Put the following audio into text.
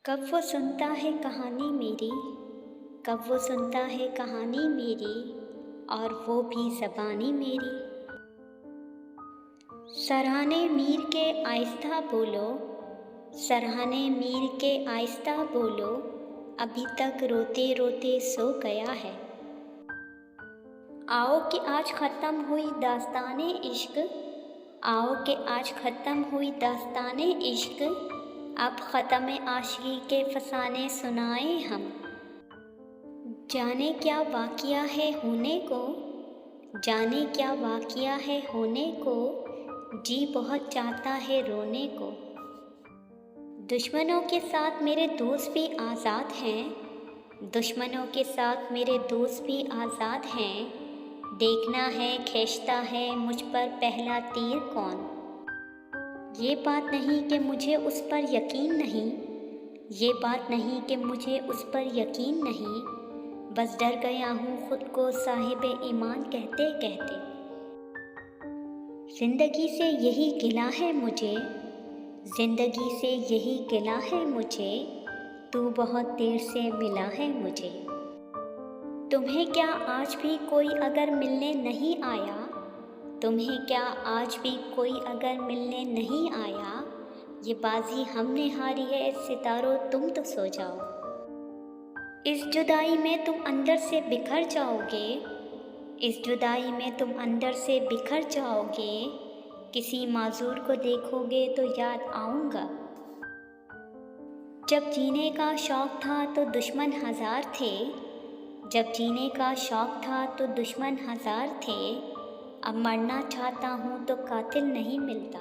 कब वो सुनता है कहानी मेरी, कब वो सुनता है कहानी मेरी, और वो भी ज़बानी मेरी। सराहने मीर के आहिस्ता बोलो, सराहने मीर के आहिस्ता बोलो, अभी तक रोते रोते सो गया है। आओ कि आज ख़त्म हुई दास्ताने इश्क, आओ कि आज ख़त्म हुई दास्ताने इश्क, अब ख़त्म आशिकी के फसाने सुनाए हम। जाने क्या वाक़िया है होने को, जाने क्या वाक़िया है होने को, जी बहुत चाहता है रोने को। दुश्मनों के साथ मेरे दोस्त भी आज़ाद हैं, दुश्मनों के साथ मेरे दोस्त भी आज़ाद हैं। देखना है खींचता है मुझ पर पहला तीर कौन। ये बात नहीं कि मुझे उस पर यकीन नहीं, ये बात नहीं कि मुझे उस पर यकीन नहीं, बस डर गया हूँ ख़ुद को साहिबे ईमान कहते कहते। ज़िंदगी से यही गिला है मुझे, ज़िंदगी से यही गिला है मुझे, तू बहुत देर से मिला है मुझे। तुम्हें क्या आज भी कोई अगर मिलने नहीं आया, तुम्हें क्या आज भी कोई अगर मिलने नहीं आया, ये बाजी हमने हारी है सितारों तुम तो सो जाओ। इस जुदाई में तुम अंदर से बिखर जाओगे, इस जुदाई में तुम अंदर से बिखर जाओगे, किसी माजूर को देखोगे तो याद आऊँगा। जब जीने का शौक़ था तो दुश्मन हज़ार थे, जब जीने का शौक़ था तो दुश्मन हज़ार थे, अब मरना चाहता हूँ तो कातिल नहीं मिलता।